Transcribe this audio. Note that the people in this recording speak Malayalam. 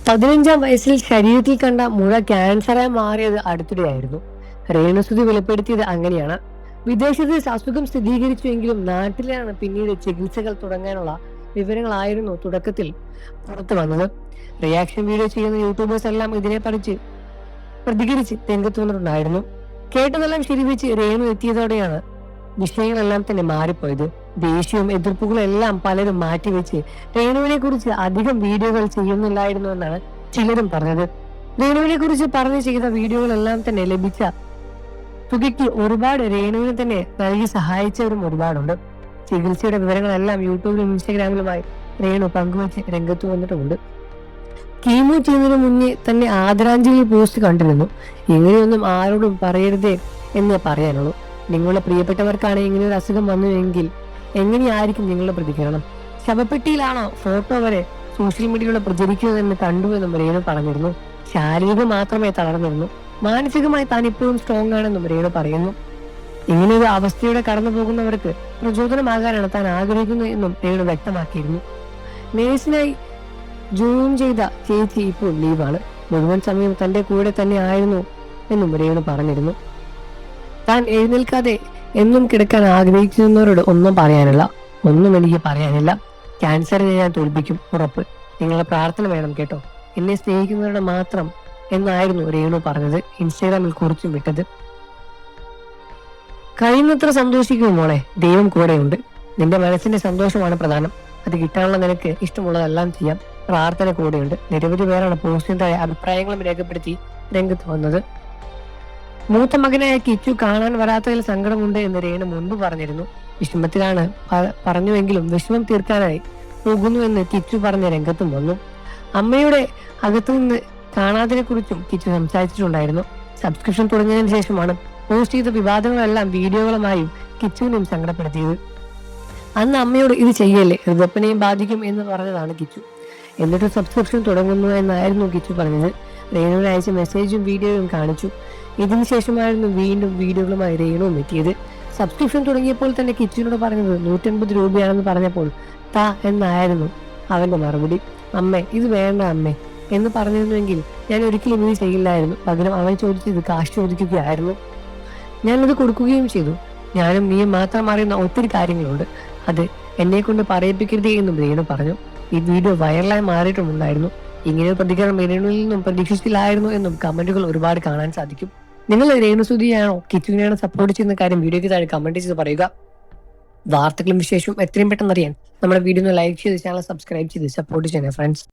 15-ാം വയസ്സിൽ ശരീരത്തിൽ കണ്ട മുഴ ക്യാൻസറായി മാറിയത് അടുത്തിടെയായിരുന്നു. രേണുസുതി വെളിപ്പെടുത്തിയത് അങ്ങനെയാണ്. വിദേശത്ത് അസുഖം സ്ഥിരീകരിച്ചുവെങ്കിലും നാട്ടിലാണ് പിന്നീട് ചികിത്സകൾ തുടങ്ങാനുള്ള വിവരങ്ങളായിരുന്നു തുടക്കത്തിൽ പുറത്തു വന്നത്. റിയാക്ഷൻ വീഡിയോ ചെയ്യുന്ന യൂട്യൂബേഴ്സ് എല്ലാം ഇതിനെ പ്രതികരിച്ച് രംഗത്ത് വന്നിട്ടുണ്ടായിരുന്നു. കേട്ടതെല്ലാം ശരിവെച്ച് രേണു എത്തിയതോടെയാണ് വിഷയങ്ങളെല്ലാം തന്നെ മാറിപ്പോയത്. ദേഷ്യവും എതിർപ്പുകളും എല്ലാം പലരും മാറ്റിവെച്ച് രേണുവിനെ കുറിച്ച് അധികം വീഡിയോകൾ ചെയ്യുന്നില്ലായിരുന്നു എന്നാണ് ചിലരും പറഞ്ഞത്. രേണുവിനെ കുറിച്ച് പറഞ്ഞു ചെയ്ത വീഡിയോകളെല്ലാം തന്നെ ലഭിച്ച തുകയ്ക്ക് ഒരുപാട് രേണുവിനെ തന്നെ നൽകി സഹായിച്ചവരും ഒരുപാടുണ്ട്. ചികിത്സയുടെ വിവരങ്ങളെല്ലാം യൂട്യൂബിലും ഇൻസ്റ്റാഗ്രാമിലുമായി രേണു പങ്കുവച്ച് രംഗത്ത് വന്നിട്ടുമുണ്ട്. കീമോ ചെയ്യുന്നതിന് മുന്നേ തന്നെ ആദരാഞ്ജലി പോസ്റ്റ് കണ്ടിരുന്നു. ഇങ്ങനെയൊന്നും ആരോടും പറയരുതേ എന്ന് പറയാനുള്ളൂ. നിങ്ങളുടെ പ്രിയപ്പെട്ടവർക്കാണ് ഇങ്ങനെ ഒരു അസുഖം വന്നുവെങ്കിൽ എങ്ങനെയായിരിക്കും നിങ്ങളുടെ പ്രതികരണം? ശവപ്പെട്ടിയിലാണോ ഫോട്ടോ വരെ സോഷ്യൽ മീഡിയയിലൂടെ പ്രചരിക്കുന്നതെന്ന് കണ്ടുവെന്നും രേണു പറഞ്ഞിരുന്നു. ശാരീരികം മാത്രമേ തളർന്നിരുന്നു, മാനസികമായി താൻ ഇപ്പോഴും സ്ട്രോങ് ആണെന്നും രേണു പറയുന്നു. ഇങ്ങനെയൊരു അവസ്ഥയുടെ കടന്നു പോകുന്നവർക്ക് പ്രചോദനമാകാനാണ് താൻ ആഗ്രഹിക്കുന്നത് എന്നും രേണു വ്യക്തമാക്കിയിരുന്നു. നേഴ്സിനായി ജോയിൻ ചെയ്ത ചേച്ചി ഇപ്പോൾ ലീവാണ്. മുഴുവൻ സമയം തന്റെ കൂടെ തന്നെ ആയിരുന്നു എന്നും രേണു പറഞ്ഞിരുന്നു. താൻ എഴുന്നേൽക്കാതെ എന്നും കിടക്കാൻ ആഗ്രഹിക്കുന്നവരോട് ഒന്നും എനിക്ക് പറയാനില്ല. ക്യാൻസറിനെ ഞാൻ തോൽപ്പിക്കും, ഉറപ്പ്. നിങ്ങളുടെ പ്രാർത്ഥന വേണം കേട്ടോ. എന്നെ സ്നേഹിക്കുന്നവരുടെ മാത്രം എന്നായിരുന്നു രേണു പറഞ്ഞത്. ഇൻസ്റ്റാഗ്രാമിൽ കുറിച്ചും വിട്ടത്. കഴിയുന്നത്ര സന്തോഷിക്കും മോളെ, ദൈവം കൂടെയുണ്ട്. നിന്റെ മനസ്സിന്റെ സന്തോഷമാണ് പ്രധാനം. അത് കിട്ടാനുള്ള നിനക്ക് ഇഷ്ടമുള്ളതെല്ലാം ചെയ്യാം. പ്രാർത്ഥന കൂടെയുണ്ട്. നിരവധി പേരാണ് പോസ്റ്റിന്റെ അഭിപ്രായങ്ങളും രേഖപ്പെടുത്തി രംഗത്ത് വന്നത്. മൂത്ത മകനായ കിച്ചു കാണാൻ വരാത്തതിൽ സങ്കടമുണ്ട് എന്ന് രേണു മുൻപ് പറഞ്ഞിരുന്നു. വിഷമത്തിലാണ് പറഞ്ഞുവെങ്കിലും വിഷമം തീർക്കാനായി പോകുന്നു എന്ന് കിച്ചു പറഞ്ഞ രംഗത്തും വന്നു. അമ്മയുടെ അകത്തുനിന്ന് കാണാതിനെ കുറിച്ചും കിച്ചു സംസാരിച്ചിട്ടുണ്ടായിരുന്നു. സബ്സ്ക്രിപ്ഷൻ തുടങ്ങിയതിനു ശേഷമാണ് പോസ്റ്റ് ചെയ്ത വിവാദങ്ങളെല്ലാം വീഡിയോകളുമായും കിച്ചുവിനെയും സങ്കടപ്പെടുത്തിയത്. അന്ന് അമ്മയോട് ഇത് ചെയ്യല്ലേ, ഹൃദയപ്പനെയും ബാധിക്കും എന്ന് പറഞ്ഞതാണ് കിച്ചു. എന്നിട്ട് സബ്സ്ക്രിപ്ഷൻ തുടങ്ങുന്നു എന്നായിരുന്നു കിച്ചു പറഞ്ഞത്. രേണുവിന് അയച്ച മെസ്സേജും വീഡിയോയും കാണിച്ചു. ഇതിനുശേഷമായിരുന്നു വീണ്ടും വീഡിയോകളുമായി രേണുവും എത്തിയത്. സബ്സ്ക്രിപ്ഷൻ തുടങ്ങിയപ്പോൾ തന്നെ കിച്ചുവിനോട് പറഞ്ഞത് 150 രൂപയാണെന്ന് പറഞ്ഞപ്പോൾ താ എന്നായിരുന്നു അവന്റെ മറുപടി. അമ്മേ, ഇത് വേണ്ട അമ്മേ എന്ന് പറഞ്ഞിരുന്നുവെങ്കിൽ ഞാൻ ഒരിക്കലും ഇത് ചെയ്യില്ലായിരുന്നു. പകരം അവൻ ചോദിച്ചത് കാശ് ചോദിക്കുകയായിരുന്നു. ഞാനത് കൊടുക്കുകയും ചെയ്തു. ഞാനും നീയും മാത്രം അറിയുന്ന ഒത്തിരി കാര്യങ്ങളുണ്ട്. അത് എന്നെ കൊണ്ട് പറയിപ്പിക്കരുതേ എന്നും രേണു പറഞ്ഞു. ഈ വീഡിയോ വൈറലായി മാറിയിട്ടുണ്ടായിരുന്നു. ഇങ്ങനെ പ്രതികരണം രേണുവിൽ നിന്നും പ്രതീക്ഷിച്ചില്ലായിരുന്നു എന്നും കമന്റുകൾ ഒരുപാട് കാണാൻ സാധിക്കും. നിങ്ങൾ രേണുസുതിയാണോ കിച്ചുവിനെയാണോ സപ്പോർട്ട് ചെയ്യുന്ന കാര്യം വീഡിയോയ്ക്ക് താഴെ കമന്റ് ചെയ്ത് പറയുക. വാർത്തകളും വിശേഷവും എത്രയും പെട്ടെന്ന് അറിയാൻ നമ്മുടെ വീഡിയോ ഒന്ന് ലൈക്ക് ചെയ്ത് ചാനൽ സബ്സ്ക്രൈബ് ചെയ്ത് സപ്പോർട്ട് ചെയ്യണേ ഫ്രണ്ട്സ്.